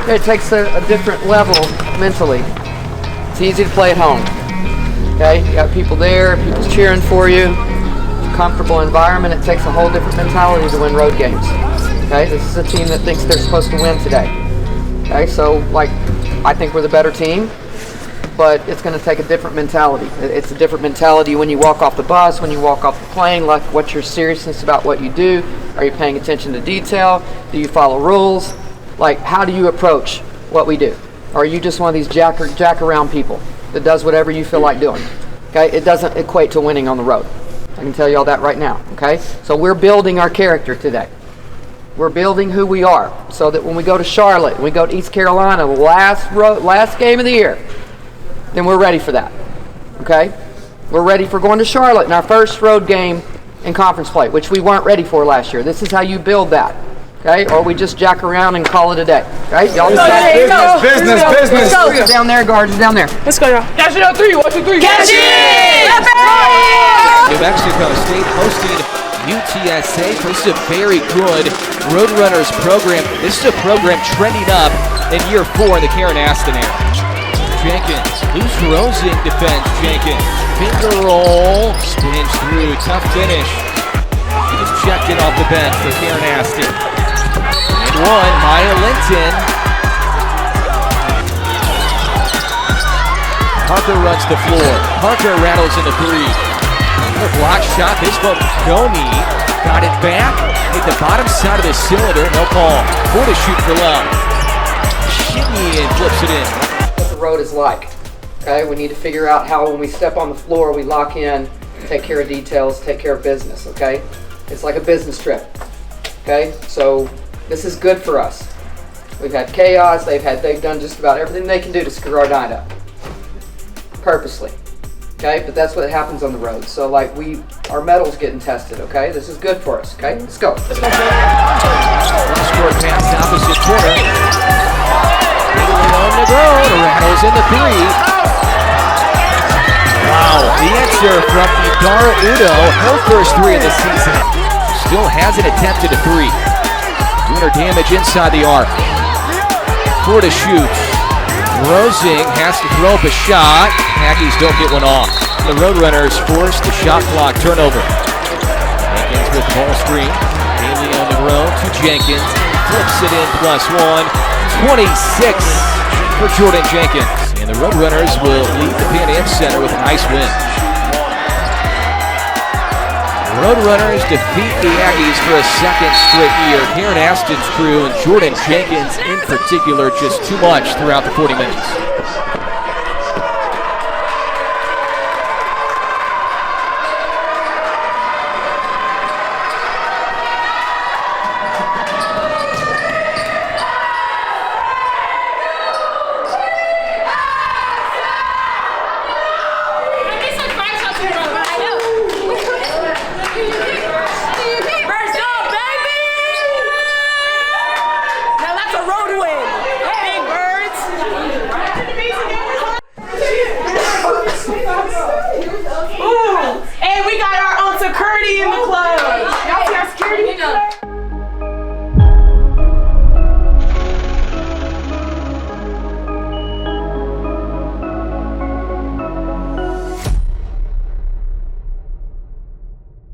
It takes a different level mentally. It's easy to play at home. Okay, you got people there, people's cheering for you. It's a comfortable environment. It takes a whole different mentality to win road games. Okay, this is a team that thinks they're supposed to win today. Okay, so like I think we're the better team, but it's going to take a different mentality. It's a different mentality when you walk off the bus, when you walk off the plane. Like, what's your seriousness about what you do? Are you paying attention to detail? Do you follow rules? Like, how do you approach what we do? Or are you just one of these jack around people that does whatever you feel like doing? Okay, it doesn't equate to winning on the road. I can tell you all that right now. Okay, so we're building our character today. We're building who we are, so that when we go to Charlotte, when we go to East Carolina, last game of the year, then we're ready for that. Okay, we're ready for going to Charlotte in our first road game in conference play, which we weren't ready for last year. This is how you build that. Okay, or we just jack around and call it a day. Right? Y'all decide. Business. Down there, guards down there. Let's go, y'all. Catch it on 3. 1, 2, 3. Catch it! New Mexico State hosting UTSA. This is a very good Roadrunners program. This is a program trending up in year 4 in the Karen Aston era. Jenkins, loose Rosing defense. Jenkins, finger roll, spins through, tough finish. He just checked in off the bench for Karen Aston. And one, Maya Linton. Parker runs the floor. Parker rattles in the 3. A block shot, this one, Domi got it back, hit the bottom side of the cylinder, no call. 4 to shoot for love. Shinian flips it in. What the road is like. Okay, we need to figure out how when we step on the floor, we lock in, take care of details, take care of business, okay? It's like a business trip, okay? So this is good for us. We've had chaos, they've done just about everything they can do to screw our night up. Purposely. Okay, but that's what happens on the road. So like our metal's getting tested, okay? This is good for us, okay? Let's go. Cross-court pass, opposite corner. On the road, rattles in the 3. Wow, the answer from Idara Udo, her first 3 of the season. Still hasn't attempted a 3. Doing her damage inside the arc. 4 to shoot. Rosing has to throw up a shot. Aggies don't get one off. The Roadrunners force the shot clock turnover. Jenkins with ball screen. Haley on the road to Jenkins. Flips it in +1. 26 for Jordan Jenkins. And the Roadrunners will lead the Pan Am Center with a nice win. Roadrunners defeat the Aggies for a second straight year. Karen Aston's crew and Jordan Jenkins in particular just too much throughout the 40 minutes. BIrdsup, baby! Now that's a road win. Big Birds. Ooh, and we got our own security in the club. Y'all see our security?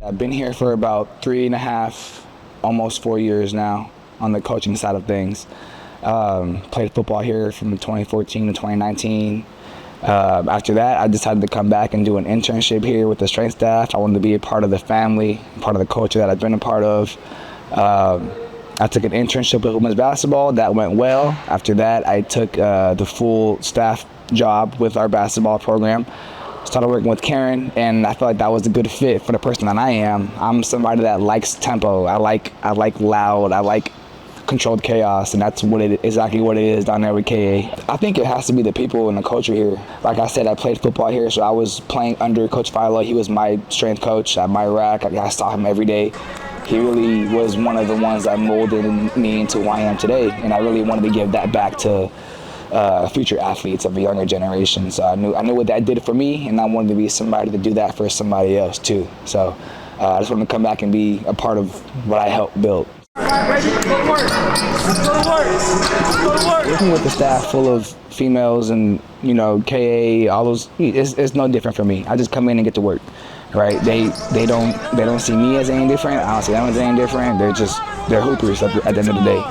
I've been here for about 3.5, almost 4 years now on the coaching side of things. Played football here from 2014 to 2019. After that, I decided to come back and do an internship here with the strength staff. I wanted to be a part of the family, part of the culture that I've been a part of. I took an internship with women's basketball. That went well. After that, I took the full staff job with our basketball program. Started working with Karen, and I felt like that was a good fit for the person that I am. I'm somebody that likes tempo. I like loud. I like controlled chaos, and that's exactly what it is down there with KA. I think it has to be the people and the culture here. Like I said, I played football here, so I was playing under Coach Philo. He was my strength coach at my rack. I saw him every day. He really was one of the ones that molded me into who I am today, and I really wanted to give that back to future athletes of the younger generation. So I knew what that did for me, and I wanted to be somebody to do that for somebody else too. So I just wanted to come back and be a part of what I helped build. Ready? Go to work. Let's go to work. Let's go to work. working with the staff full of females and, you know, KA, all those, it's no different for me. I just come in and get to work, right? They don't see me as any different. I don't see them as any different. They're hoopers at the end of the day.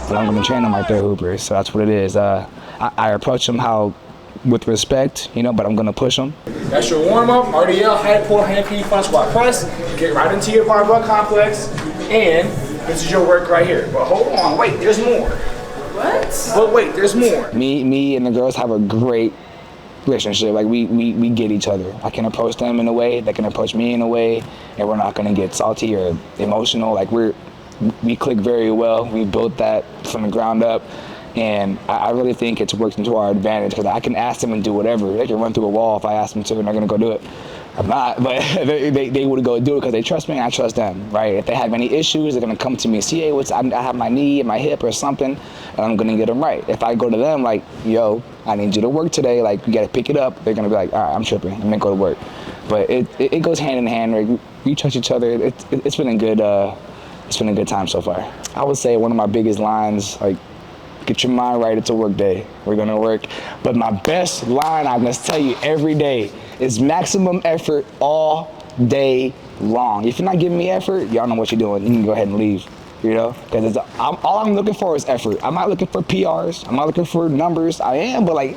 And I'm going to train them like they're hoopers. So that's what it is. I approach them with respect, you know, but I'm going to push them. That's your warm-up, RDL, high pull, hand PE, front squat press. Get right into your barbell complex, and this is your work right here. But hold on, wait, there's more. What? But wait, there's more. Me and the girls have a great relationship. Like we get each other. I can approach them in a way, they can approach me in a way, and we're not going to get salty or emotional. Like we click very well. We built that from the ground up. And I really think it's worked into our advantage because I can ask them and do whatever. They can run through a wall if I ask them to, and they're going to go do it. I'm not, but they would go do it because they trust me and I trust them, right? If they have any issues, they're going to come to me and see, hey, I have my knee and my hip or something, and I'm going to get them right. If I go to them like, yo, I need you to work today, like, you got to pick it up, they're going to be like, all right, I'm tripping, I'm going to go to work. But it goes hand in hand, right? We trust each other. It's been a good time so far. I would say one of my biggest lines, like, get your mind right, it's a work day. We're gonna work. But my best line I must tell you every day is maximum effort all day long. If you're not giving me effort, y'all know what you're doing. You can go ahead and leave, you know? Because all I'm looking for is effort. I'm not looking for PRs. I'm not looking for numbers. I am, but like,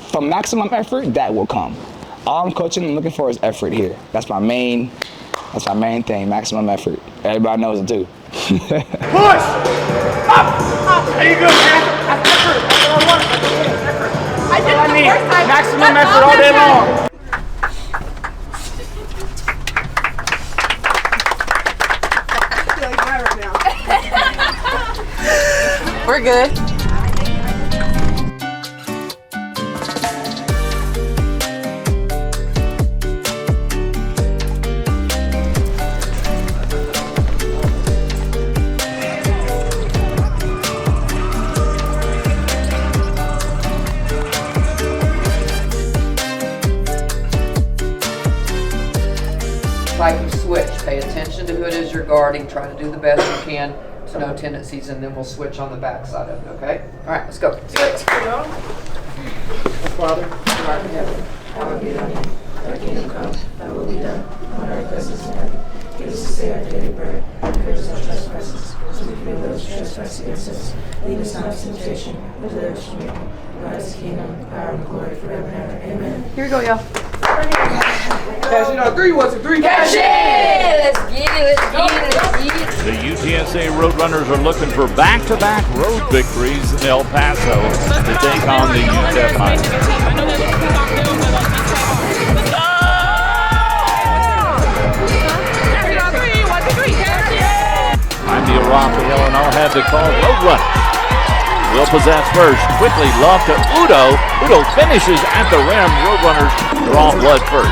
from maximum effort, that will come. All I'm coaching and looking for is effort here. That's my main thing, maximum effort. Everybody knows it too. Push! Up! There you go, man. That's effort. That's what I want. Effort. I did That's it what I the need. first time. Maximum That's effort all day long. I feel like right now. We're good. Type of switch. Pay attention to who it is you're guarding. Try to do the best you can to know tendencies, and then we'll switch on the back side of it, okay? All right, let's go. Switch. Father. Hallowed be thy name. Thy kingdom come, thy will be done, on earth as it is in heaven. Give us this day our daily bread, and forgive us our trespasses, as we forgive those who trespass against us. Lead us not into temptation, but deliver us from evil. God is the kingdom, power, and glory forever and ever. Amen. Here we go, y'all. Cash it out. 3, 1, 2, 3. Cash it! Let's get it, let's get it, let's get it. The UTSA Roadrunners are looking for back-to-back road victories in El Paso to take on the UTEP Miners. I'm Neil Raphael, and I'll have the call. Roadrunners will possess first. Quickly, love to Udo. Udo finishes at the rim. Roadrunners draw blood first.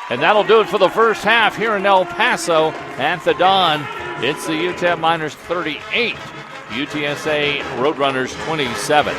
And that'll do it for the first half here in El Paso at the Dawn. It's the UTEP Miners 38, UTSA Roadrunners 27.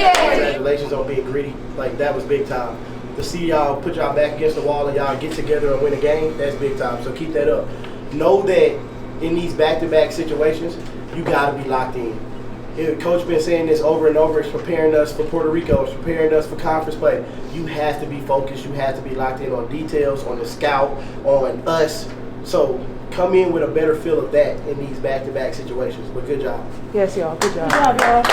Congratulations on being greedy. Like, that was big time. To see y'all put y'all back against the wall and y'all get together and win a game, that's big time. So keep that up. Know that in these back-to-back situations, you got to be locked in. Coach been saying this over and over. It's preparing us for Puerto Rico. It's preparing us for conference play. You have to be focused. You have to be locked in on details, on the scout, on us So come in with a better feel of that in these back-to-back situations. But good job. Yes, y'all. Good job. Good job, y'all.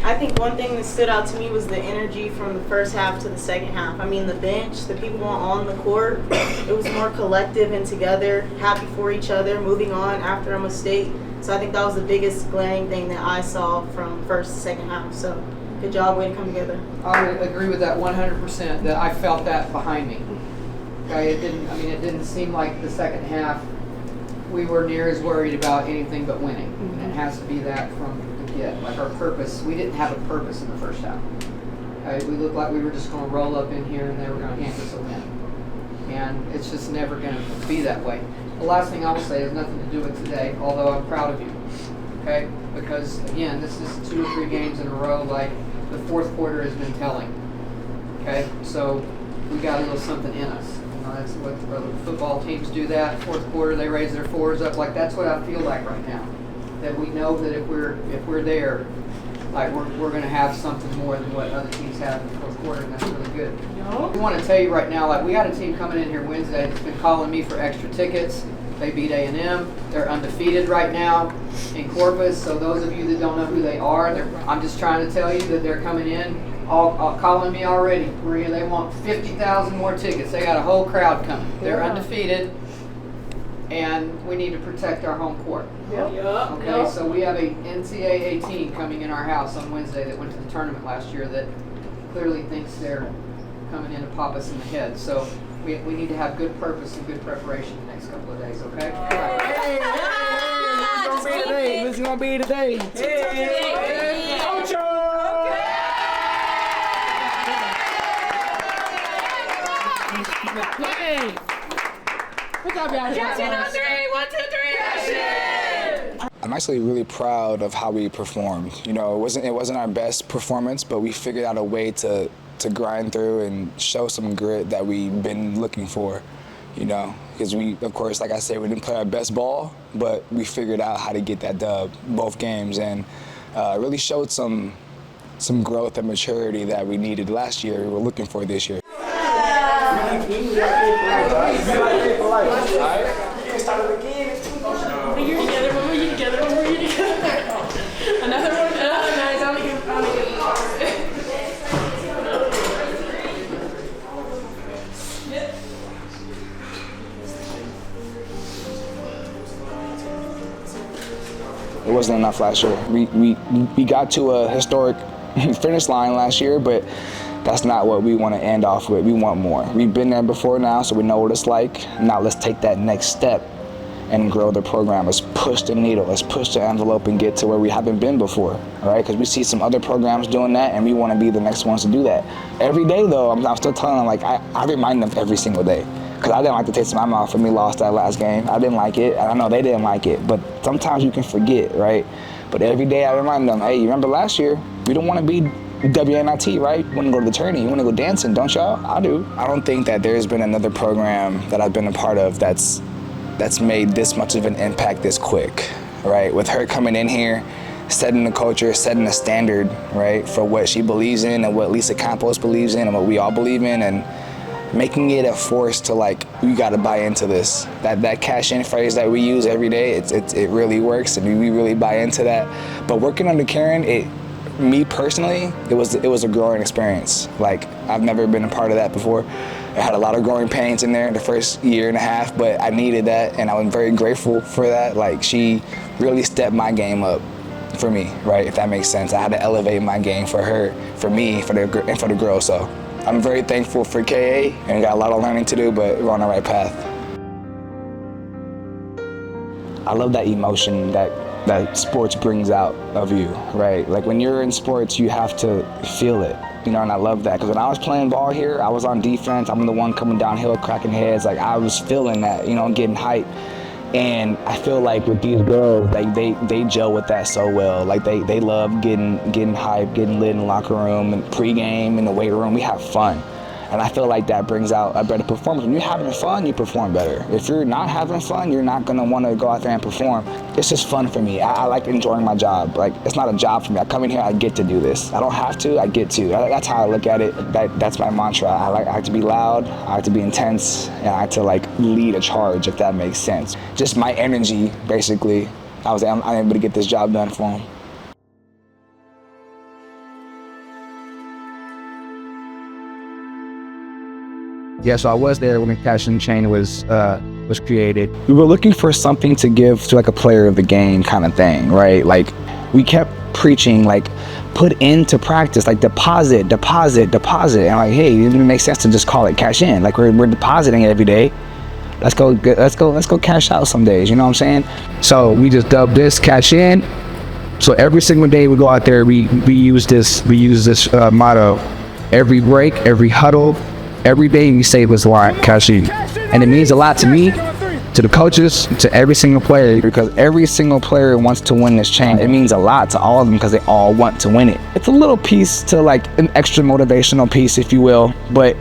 I think one thing that stood out to me was the energy from the first half to the second half. I mean, the bench, the people on the court, it was more collective and together, happy for each other, moving on after a mistake. So I think that was the biggest glaring thing that I saw from first to second half. So good job, way to come together. I would agree with that 100%. That I felt that behind me. Okay, it didn't seem like the second half we were near as worried about anything but winning. And it has to be that from the get. Like our purpose, we didn't have a purpose in the first half. Okay, we looked like we were just going to roll up in here and they were going to hand us a win. And it's just never going to be that way. The last thing I will say has nothing to do with today, although I'm proud of you. Okay, because again, this is 2 or 3 games in a row. Like the fourth quarter has been telling. Okay, so we got a little something in us. That's what football teams do. That fourth quarter, they raise their fours up. Like that's what I feel like right now. That we know that if we're there, like we're going to have something more than what other teams have in the fourth quarter, and that's really good. I want to tell you right now, like we got a team coming in here Wednesday that's been calling me for extra tickets. They beat A&M. They're undefeated right now in Corpus. So those of you that don't know who they are, I'm just trying to tell you that they're coming in. All calling me already. Maria, they want 50,000 more tickets. They got a whole crowd coming. They're undefeated, and we need to protect our home court. Okay, so we have a NCAA team coming in our house on Wednesday that went to the tournament last year that clearly thinks they're coming in to pop us in the head. So we need to have good purpose and good preparation the next couple of days, okay? This is gonna be today. Good job, y'all. Captain on 3. 1, 2, 3. I'm actually really proud of how we performed. You know, it wasn't our best performance, but we figured out a way to grind through and show some grit that we've been looking for. You know, because we, of course, like I said, we didn't play our best ball, but we figured out how to get that dub both games, and really showed some growth and maturity that we needed last year. We were looking for this year. Another one. It wasn't enough last year. We got to a historic finish line last year, but that's not what we want to end off with. We want more. We've been there before now, so we know what it's like. Now let's take that next step and grow the program. Let's push the needle. Let's push the envelope and get to where we haven't been before, all right? Because we see some other programs doing that, and we want to be the next ones to do that. Every day, though, I'm still telling them, like, I remind them every single day. Because I didn't like the taste of my mouth when we lost that last game. I didn't like it, and I know they didn't like it. But sometimes you can forget, right? But every day I remind them, hey, you remember last year? We don't want to be WNIT, right? You want to go to the tourney. You want to go dancing, don't y'all? I do. I don't think that there's been another program that I've been a part of that's made this much of an impact this quick, right? With her coming in here, setting the culture, setting the standard, right, for what she believes in and what Lisa Campos believes in and what we all believe in, and making it a force to, like, we got to buy into this. That cash-in phrase that we use every day, it really works, and we really buy into that. But working under Karen, me personally, it was a growing experience. Like, I've never been a part of that before. I had a lot of growing pains in there the first year and a half, but I needed that, and I'm very grateful for that. Like, she really stepped my game up for me, right, if that makes sense. I had to elevate my game for her, for me, and for the girls, so I'm very thankful for KA, and got a lot of learning to do, but we're on the right path. I love that emotion that sports brings out of you, right? Like when you're in sports, you have to feel it, you know, and I love that. Because when I was playing ball here, I was on defense. I'm the one coming downhill, cracking heads. Like I was feeling that, you know, getting hyped. And I feel like with these girls, like they gel with that so well. Like they love getting hyped, getting lit in the locker room and pregame in the weight room. We have fun. And I feel like that brings out a better performance. When you're having fun, you perform better. If you're not having fun, you're not gonna wanna go out there and perform. It's just fun for me. I like enjoying my job. Like, it's not a job for me. I come in here, I get to do this. I don't have to, I get to. That's how I look at it. That's my mantra. I like to be loud, I like to be intense, and I like to like lead a charge, if that makes sense. Just my energy, basically. I'm able to get this job done for them. Yeah, so I was there when the cash-in chain was created. We were looking for something to give to like a player of the game kind of thing, right? Like, we kept preaching like, put into practice, like deposit. And I'm like, hey, it doesn't make sense to just call it cash in. Like, we're depositing it every day. Let's go cash out some days. You know what I'm saying? So we just dubbed this cash in. So every single day we go out there, we use this motto. Every break, every huddle, every day we say this line, cash in. And it means a lot to me, to the coaches, to every single player, because every single player wants to win this chain. It means a lot to all of them because they all want to win it. It's a little piece to like an extra motivational piece, if you will. But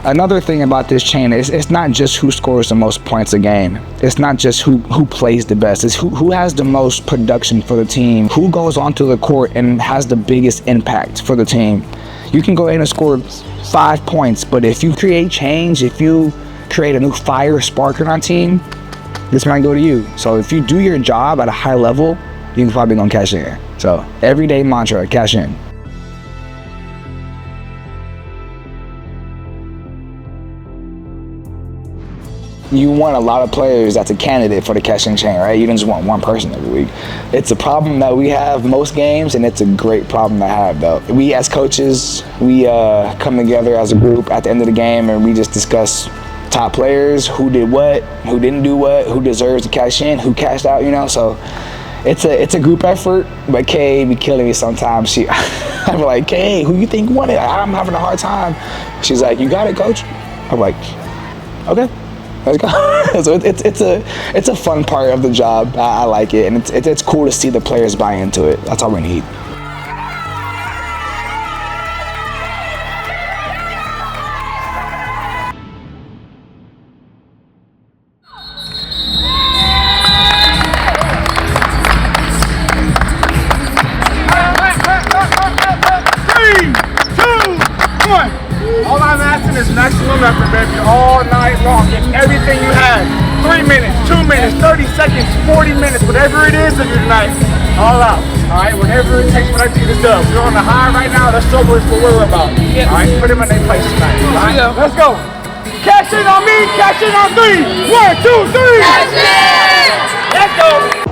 another thing about this chain is it's not just who scores the most points a game. It's not just who plays the best. It's who has the most production for the team, who goes onto the court and has the biggest impact for the team. You can go in and score 5 points, but if you create change, if you create a new fire spark in our team, this might go to you. So if you do your job at a high level, you can probably gonna cash in. So everyday mantra, cash in. You want a lot of players that's a candidate for the cash-in chain, right? You don't just want one person every week. It's a problem that we have most games, and it's a great problem to have, though. We as coaches, we come together as a group at the end of the game, and we just discuss top players, who did what, who didn't do what, who deserves to cash in, who cashed out, you know? So it's a group effort, but Kay be killing me sometimes. I'm like, Kay, who you think won it? I'm having a hard time. She's like, you got it, coach? I'm like, okay. Let's go. So it's a fun part of the job. I like it, and it's cool to see the players buy into it. That's all we need. All I'm asking is maximum effort, baby, all night long. Get everything you have. 3 minutes, 2 minutes, 30 seconds, 40 minutes, whatever it is of you tonight. All out. All right, whatever it takes for that team to dub. We're on the high right now. Let's show what we're about. All right, put them in their place tonight. All right, let's go. Cash in on me, cash in on 3. 1, 2, 3. Cash in! Let's go.